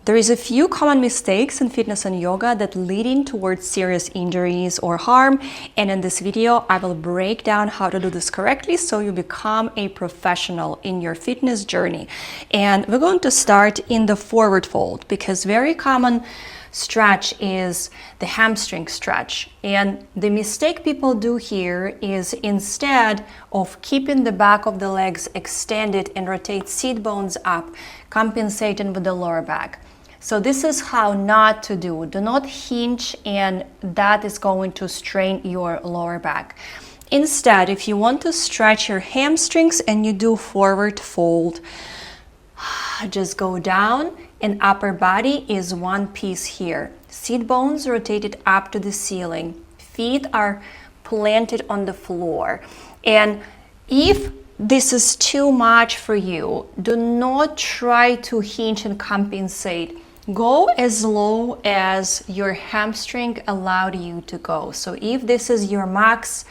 There is a few common mistakes in fitness and yoga that leading towards serious injuries or harm, and in this video I will break down how to do this correctly so you become a professional in your fitness journey. And we're going to start in the forward fold because very common stretch is the hamstring stretch, and the mistake people do here is instead of keeping the back of the legs extended and rotate seat bones up, compensating with the lower back. So this is how not to do. Do not hinge, and that is going to strain your lower back. Instead, if you want to stretch your hamstrings and you do forward fold, just go down, and upper body is one piece here. Seat bones rotated up to the ceiling. Feet are planted on the floor. And if this is too much for you, do not try to hinge and compensate. Go as low as your hamstring allowed you to go. So if this is your max,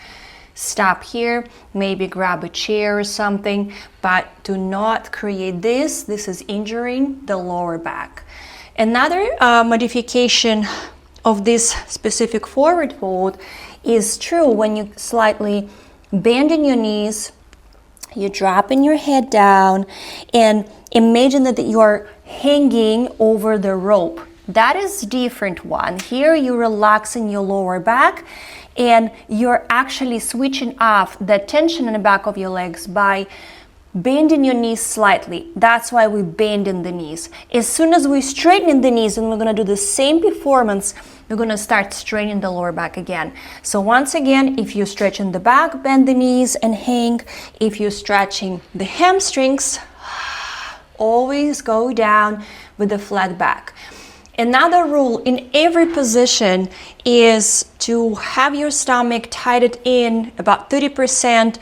stop here, maybe grab a chair or something, but do not create this. This is injuring the lower back. Another modification of this specific forward fold is true when you slightly bend in your knees, you dropping your head down, and imagine that you are hanging over the rope. That is different one. Here you're relaxing your lower back, and you're actually switching off the tension in the back of your legs by bending your knees slightly. That's why we bend in the knees. As soon as we straighten the knees and we're gonna do the same performance, we're gonna start straightening the lower back again. So once again, if you're stretching the back, bend the knees and hang. If you're stretching the hamstrings, always go down with a flat back. Another rule in every position is to have your stomach tightened in about 30%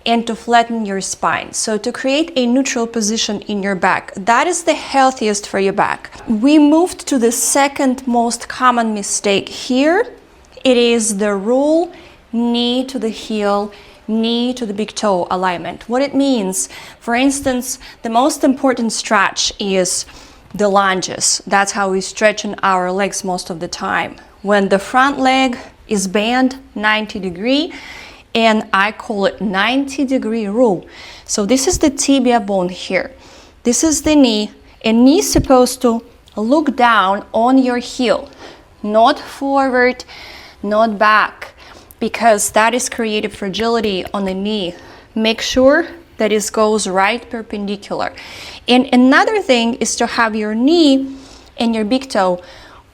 and to flatten your spine. So to create a neutral position in your back, that is the healthiest for your back. We moved to the second most common mistake here. It is the rule knee to the heel, knee to the big toe alignment. What it means, for instance, the most important stretch is the lunges. That's how we stretch our legs most of the time. When the front leg is bent 90 degree, and I call it 90-degree rule. So this is the tibia bone here. This is the knee, and knee is supposed to look down on your heel, not forward, not back, because that is creating fragility on the knee. Make sure that it goes right perpendicular. And another thing is to have your knee and your big toe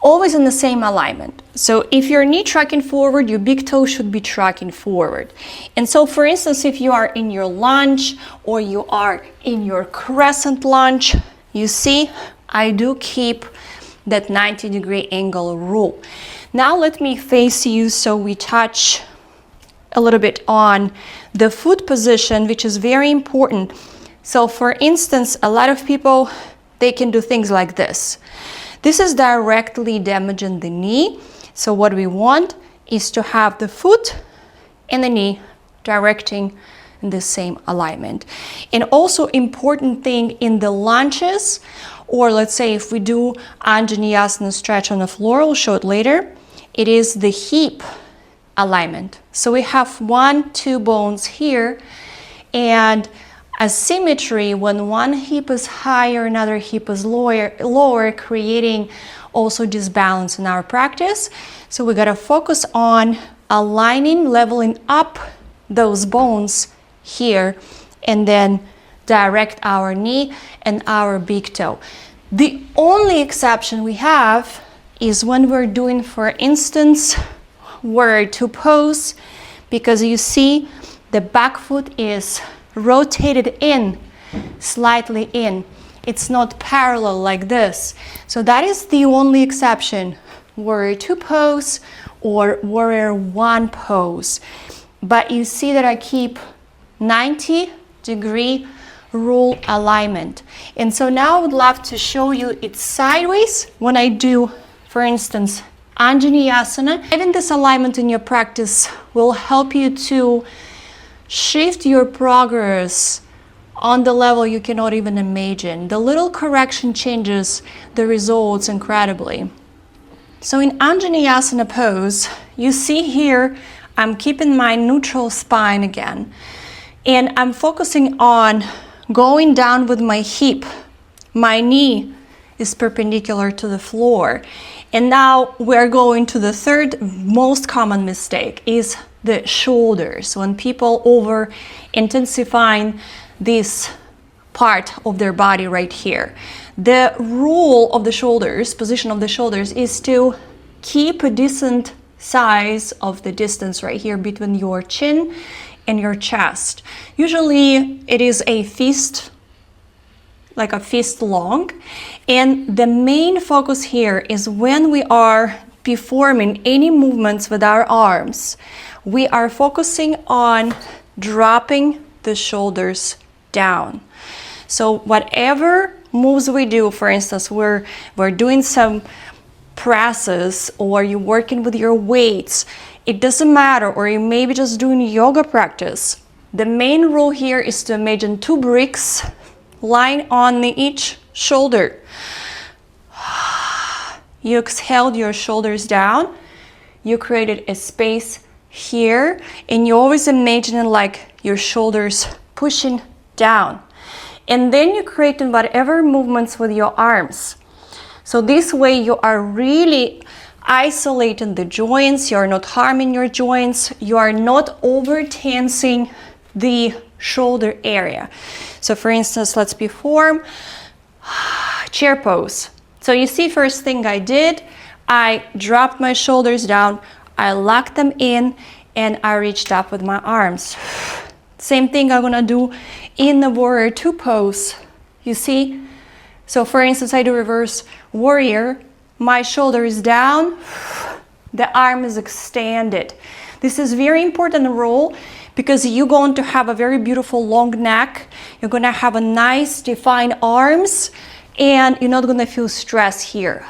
always in the same alignment. So if your knee tracking forward, your big toe should be tracking forward. And so for instance, if you are in your lunge or you are in your crescent lunge, you see, I do keep that 90-degree angle rule. Now let me face you so we touch a little bit on the foot position, which is very important. So for instance, a lot of people, they can do things like this. This is directly damaging the knee. So what we want is to have the foot and the knee directing in the same alignment. And also important thing in the lunges, or let's say if we do Anjaneyasana stretch on the floor, I'll show it later, it is the hip alignment. So we have 1, 2 bones here, and asymmetry when one hip is higher, another hip is lower, creating also disbalance in our practice. So we gotta focus on aligning, leveling up those bones here, and then direct our knee and our big toe. The only exception we have is when we're doing, for instance, warrior two pose, because you see the back foot is rotated in, slightly in. It's not parallel like this. So that is the only exception, warrior two pose or warrior one pose. But you see that I keep 90-degree rule alignment. And so now I would love to show you it sideways when I do, for instance, Anjaneyasana. Having this alignment in your practice will help you to shift your progress on the level you cannot even imagine. The little correction changes the results incredibly. So in Anjaneyasana pose, you see here, I'm keeping my neutral spine again. And I'm focusing on going down with my hip. My knee is perpendicular to the floor. And now we're going to the third most common mistake, is the shoulders. When people over intensify this part of their body right here. The rule of the shoulders, position of the shoulders, is to keep a decent size of the distance right here between your chin and your chest. Usually it is a fist, like a fist long. And the main focus here is when we are performing any movements with our arms, we are focusing on dropping the shoulders down. So whatever moves we do, for instance, we're doing some presses or you're working with your weights, it doesn't matter, or you may be just doing yoga practice. The main rule here is to imagine two bricks lying on each shoulder. You exhaled your shoulders down, you created a space here, and you always imagine like your shoulders pushing down. And then you create whatever movements with your arms. So this way you are really isolating the joints, you are not harming your joints, you are not over tensing the shoulder area. So for instance, let's perform chair pose. So you see, first thing I did, I dropped my shoulders down, I locked them in, and I reached up with my arms. Same thing I'm gonna do in the warrior two pose. You see? So for instance, I do reverse warrior, my shoulder is down, the arm is extended. This is very important rule because you're going to have a very beautiful long neck, you're gonna have a nice defined arms, and you're not gonna feel stress here.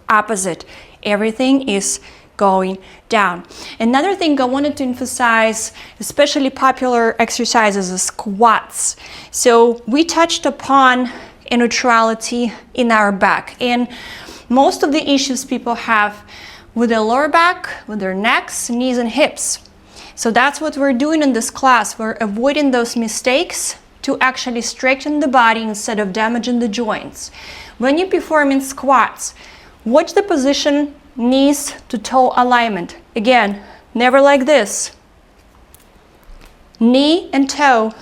Opposite, everything is going down. Another thing I wanted to emphasize, especially popular exercises, is squats. So we touched upon a neutrality in our back, and most of the issues people have with their lower back, with their necks, knees, and hips. So that's what we're doing in this class. We're avoiding those mistakes to actually straighten the body instead of damaging the joints. When you perform in squats, watch the position, knees to toe alignment. Again, never like this. Knee and toe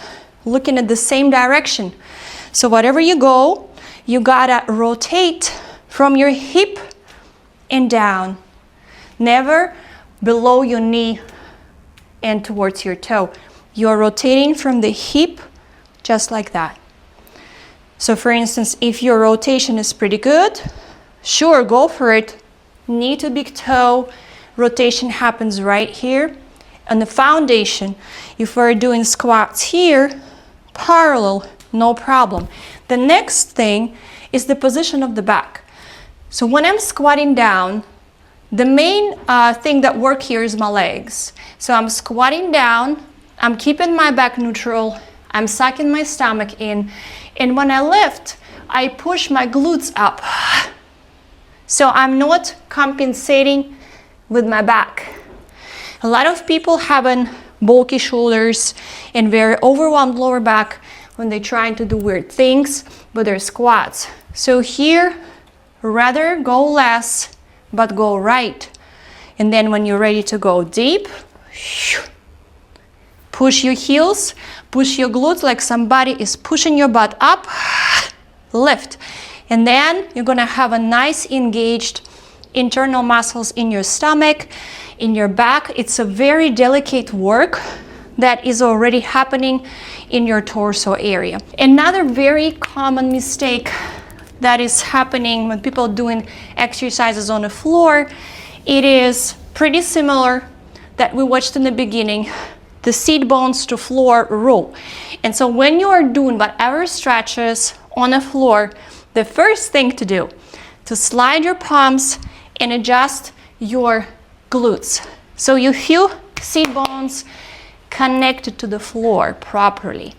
looking at the same direction. So whatever you go, you gotta rotate from your hip and down. Never below your knee and towards your toe. You're rotating from the hip just like that. So for instance, if your rotation is pretty good, sure, go for it. Knee to big toe, rotation happens right here. On the foundation, if we're doing squats here, parallel, no problem. The next thing is the position of the back. So when I'm squatting down, the main thing that works here is my legs. So I'm squatting down, I'm keeping my back neutral, I'm sucking my stomach in, and when I lift, I push my glutes up. So I'm not compensating with my back. A lot of people having bulky shoulders and very overwhelmed lower back when they're trying to do weird things with their squats. So here, rather go less, but go right. And then when you're ready to go deep, push your heels, push your glutes like somebody is pushing your butt up, lift. And then you're gonna have a nice engaged internal muscles in your stomach, in your back. It's a very delicate work that is already happening in your torso area. Another very common mistake that is happening when people are doing exercises on the floor, it is pretty similar that we watched in the beginning, the seat bones to floor rule. And so when you are doing whatever stretches on the floor, the first thing to do, to slide your palms and adjust your glutes. So you feel seat bones connected to the floor properly.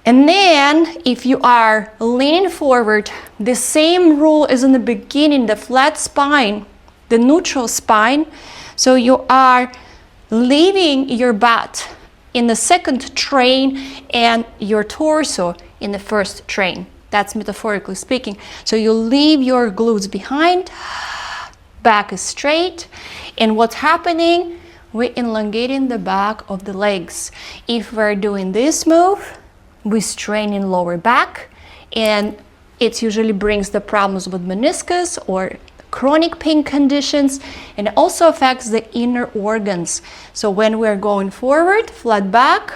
And then if you are leaning forward, the same rule as in the beginning, the flat spine, the neutral spine. So you are leaving your butt in the second train and your torso in the first train. That's metaphorically speaking. So you leave your glutes behind, back is straight, and what's happening? We're elongating the back of the legs. If we're doing this move, we strain in lower back, and it usually brings the problems with meniscus or chronic pain conditions, and it also affects the inner organs. So when we're going forward, flat back,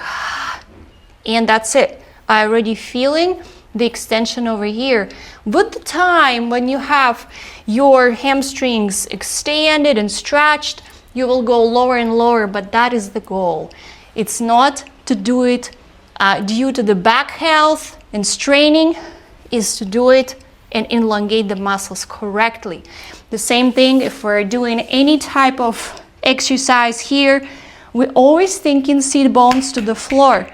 and that's it. I'm already feeling the extension over here. With the time when you have your hamstrings extended and stretched, you will go lower and lower, but that is the goal. It's not to do it due to the back health and straining, is to do it and elongate the muscles correctly. The same thing if we're doing any type of exercise here, we always thinking sit bones to the floor.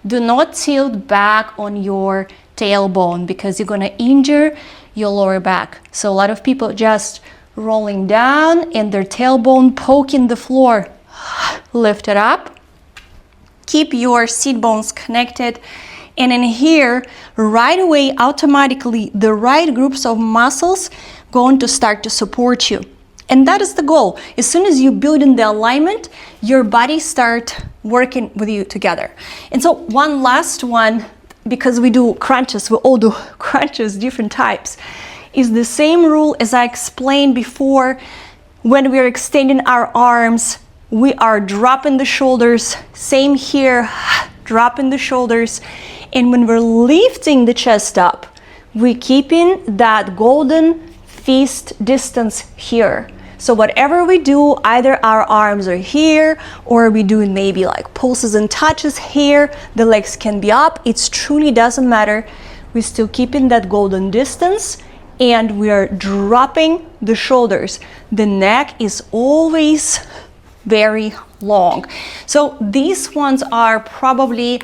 Do not tilt back on your tailbone because you're gonna injure your lower back. So a lot of people just rolling down and their tailbone poking the floor. Lift it up. Keep your sit bones connected. And in here, right away, automatically, the right groups of muscles going to start to support you. And that is the goal. As soon as you build in the alignment, your body start working with you together. And so one last one, because we do crunches, we all do crunches, different types, is the same rule as I explained before. When we're extending our arms, we are dropping the shoulders. Same here, dropping the shoulders. And when we're lifting the chest up, we're keeping that golden fist distance here. So whatever we do, either our arms are here or we do maybe like pulses and touches here, the legs can be up. It truly doesn't matter. We're still keeping that golden distance and we are dropping the shoulders. The neck is always very long. So these ones are probably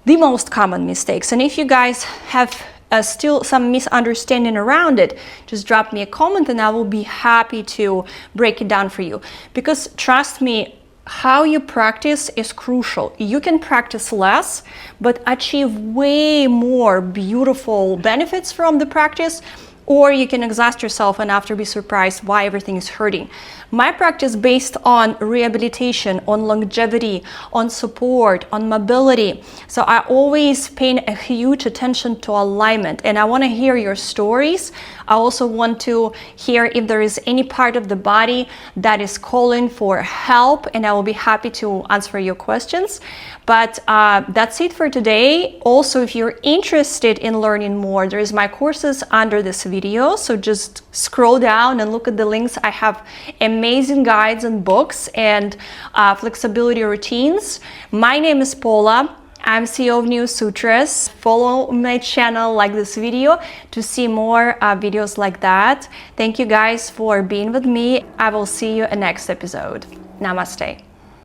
the most common mistakes. And if you guys have still some misunderstanding around it, just drop me a comment and I will be happy to break it down for you. Because trust me, how you practice is crucial. You can practice less, but achieve way more beautiful benefits from the practice, or you can exhaust yourself and after be surprised why everything is hurting. My practice based on rehabilitation, on longevity, on support, on mobility. So I always pay a huge attention to alignment and I want to hear your stories. I also want to hear if there is any part of the body that is calling for help and I will be happy to answer your questions. But that's it for today. Also, if you're interested in learning more, there is my courses under this video. So just scroll down and look at the links. I have amazing guides and books and flexibility routines. My name is Paula. I'm CEO of New Sutras. Follow my channel, like this video to see more videos like that. Thank you guys for being with me. I will see you in next episode. Namaste.